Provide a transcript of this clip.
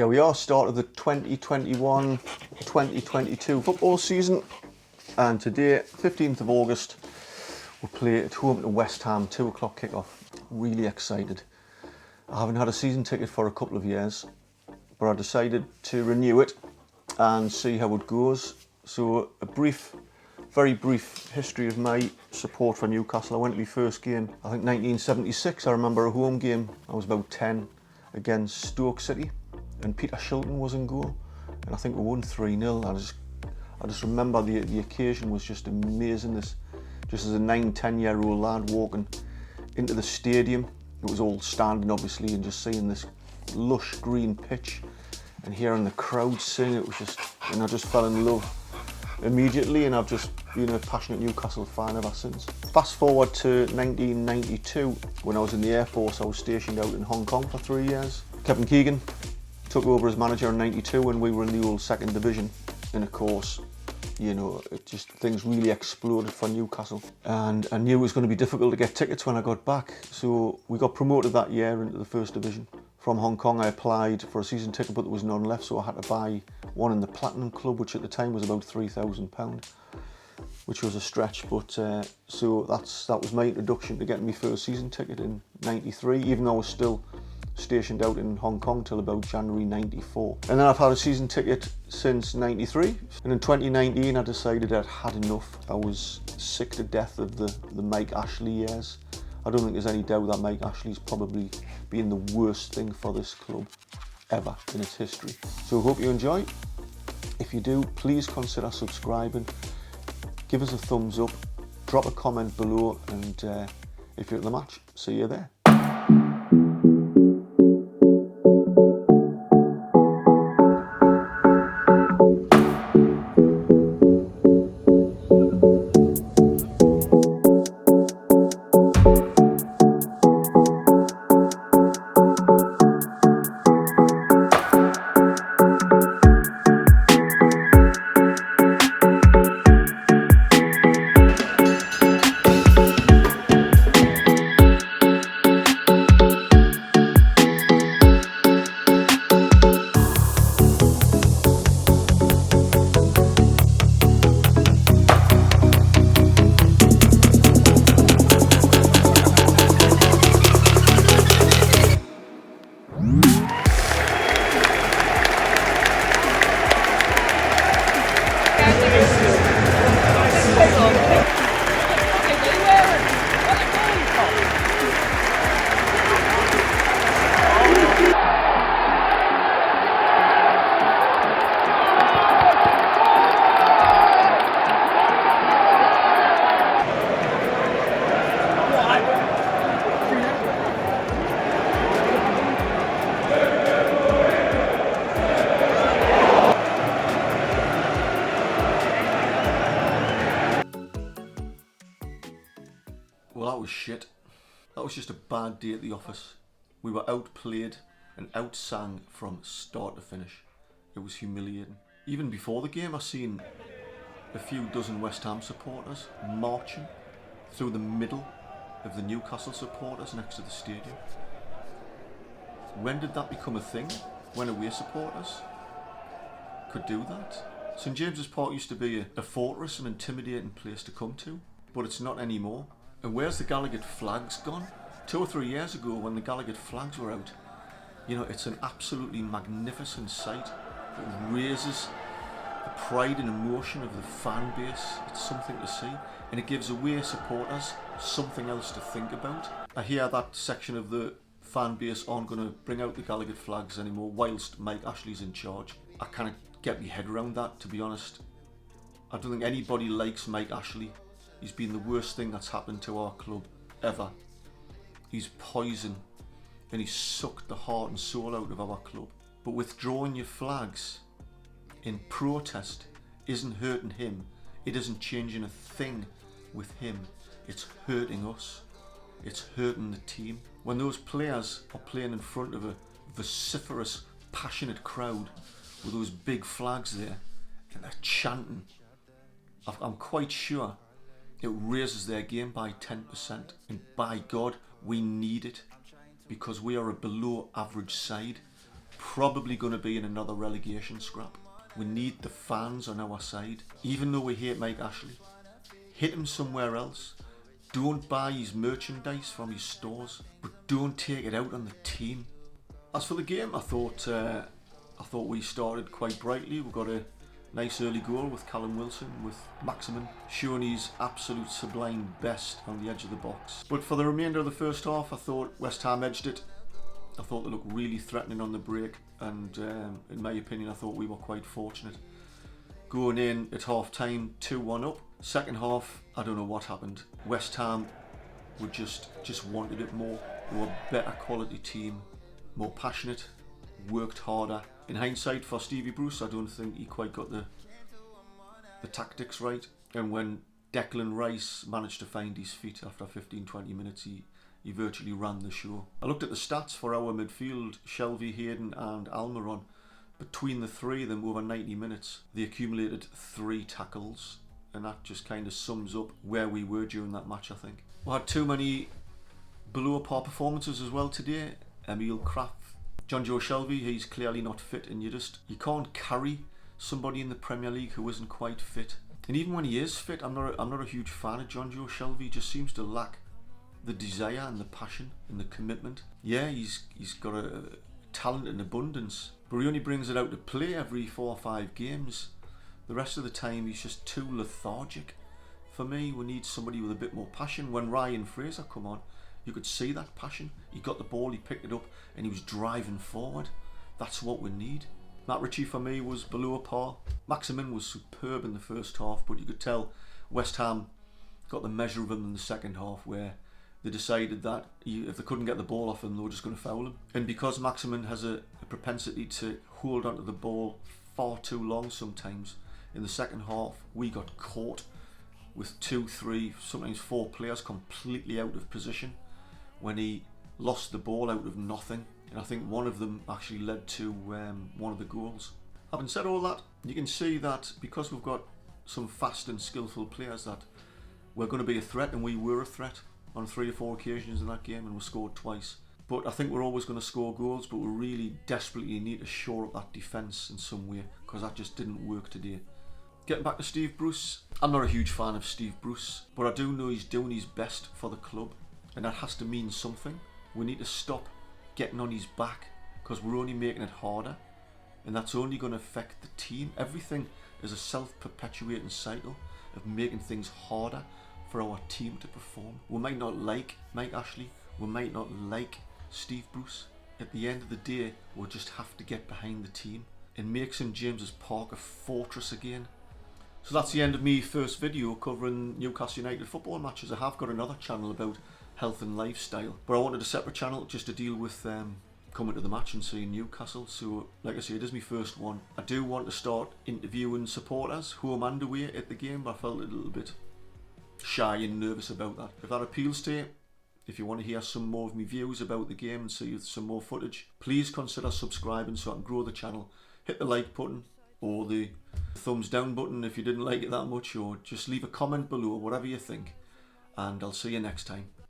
Here we are, start of the 2021-2022 football season, and today, 15th of August, we play at home to West Ham, 2 o'clock kickoff. Really excited. I haven't had a season ticket for a couple of years, but I decided to renew it and see how it goes. So a very brief history of my support for Newcastle. I went to my first game, I think 1976. I remember a home game, I was about 10, against Stoke City, and Peter Shilton was in goal, and I think we won 3-0. I just remember the occasion was just amazing. Just as a 9-10-year-old lad walking into the stadium, it was all standing obviously, and just seeing this lush green pitch and hearing the crowd sing, it was just, and I just fell in love immediately, and I've just been a passionate Newcastle fan ever since. Fast forward to 1992, when I was in the Air Force. I was stationed out in Hong Kong for 3 years. Kevin Keegan took over as manager in 92 when we were in the old second division, and of course, you know, things really exploded for Newcastle, and I knew it was going to be difficult to get tickets when I got back. So we got promoted that year into the first division. From Hong Kong I applied for a season ticket, but there was none left, so I had to buy one in the Platinum Club, which at the time was about £3,000, which was a stretch, but so that was my introduction to getting my first season ticket in 93, even though I was still stationed out in Hong Kong till about January 94. And then I've had a season ticket since 93, and in 2019 I decided I'd had enough. I was sick to death of the Mike Ashley years. I don't think there's any doubt that Mike Ashley's probably been the worst thing for this club ever in its history. So I hope you enjoy. If you do, please consider subscribing, give us a thumbs up, drop a comment below, and if you're at the match, see you there. Well, that was shit. That was just a bad day at the office. We were outplayed and outsang from start to finish. It was humiliating. Even before the game, I seen a few dozen West Ham supporters marching through the middle of the Newcastle supporters next to the stadium. When did that become a thing? When away supporters could do that? St James's Park used to be a fortress, an intimidating place to come to, but it's not anymore. And where's the Gallagher flags gone? 2 or 3 years ago, when the Gallagher flags were out, you know, it's an absolutely magnificent sight. It raises the pride and emotion of the fan base. It's something to see, and it gives away supporters something else to think about. I hear that section of the fan base aren't going to bring out the Gallagher flags anymore whilst Mike Ashley's in charge. I can't get my head around that, to be honest. I don't think anybody likes Mike Ashley. He's been the worst thing that's happened to our club ever. He's poison, and he's sucked the heart and soul out of our club. But withdrawing your flags in protest isn't hurting him. It isn't changing a thing with him. It's hurting us. It's hurting the team. When those players are playing in front of a vociferous, passionate crowd with those big flags there, and they're chanting, I'm quite sure it raises their game by 10%. And by God, we need it, because we are a below average side, probably going to be in another relegation scrap. We need the fans on our side. Even though we hate Mike Ashley, hit him somewhere else. Don't buy his merchandise from his stores, but don't take it out on the team. As for the game, I thought we started quite brightly. We got a nice early goal with Callum Wilson, with Maximin showing his absolute sublime best on the edge of the box. But for the remainder of the first half, I thought West Ham edged it. I thought they looked really threatening on the break, and in my opinion, I thought we were quite fortunate. Going in at half time, 2-1 up. Second half, I don't know what happened. West Ham were just wanted it more. They were a better quality team, more passionate, worked harder. In hindsight, for Stevie Bruce, I don't think he quite got the tactics right. And when Declan Rice managed to find his feet after 15-20 minutes, he virtually ran the show. I looked at the stats for our midfield, Shelvey, Hayden and Almiron. Between the three of them over 90 minutes, they accumulated 3 tackles, and that just kind of sums up where we were during that match, I think. We had too many below par performances as well today. Emil Kraft, John Joe Shelvey, he's clearly not fit, and you can't carry somebody in the Premier League who isn't quite fit. And even when he is fit, I'm not a huge fan of John Joe Shelvey. He just seems to lack the desire and the passion and the commitment. Yeah, he's got a talent in abundance, but he only brings it out to play every 4 or 5 games. The rest of the time he's just too lethargic. For me, we need somebody with a bit more passion. When Ryan Fraser come on, you could see that passion. He got the ball, he picked it up, and he was driving forward. That's what we need. Matt Ritchie for me was below par. Maximin was superb in the first half, but you could tell West Ham got the measure of him in the second half, where they decided that if they couldn't get the ball off him, they were just going to foul him. And because Maximin has a propensity to hold onto the ball far too long sometimes, in the second half we got caught with 2, 3, sometimes 4 players completely out of position when he lost the ball out of nothing. And I think one of them actually led to one of the goals. Having said all that, you can see that because we've got some fast and skillful players, that we're going to be a threat, and we were a threat on 3 or 4 occasions in that game, and we scored twice. But I think we're always going to score goals, but we really desperately need to shore up that defence in some way, because that just didn't work today. Getting back to Steve Bruce, I'm not a huge fan of Steve Bruce, but I do know he's doing his best for the club, and that has to mean something. We need to stop getting on his back, because we're only making it harder, and that's only going to affect the team. Everything is a self-perpetuating cycle of making things harder for our team to perform. We might not like Mike Ashley, we might not like Steve Bruce. At the end of the day, we'll just have to get behind the team and make St James's Park a fortress again. So that's the end of me first video covering Newcastle United football matches. I have got another channel about health and lifestyle, but I wanted a separate channel just to deal with coming to the match and seeing Newcastle. So like I say, it is my first one. I do want to start interviewing supporters, home and away, at the game, but I felt a little bit shy and nervous about that. If that appeals to you, if you want to hear some more of my views about the game and see some more footage, please consider subscribing so I can grow the channel. Hit the like button or the thumbs down button if you didn't like it that much, or just leave a comment below, whatever you think, and I'll see you next time.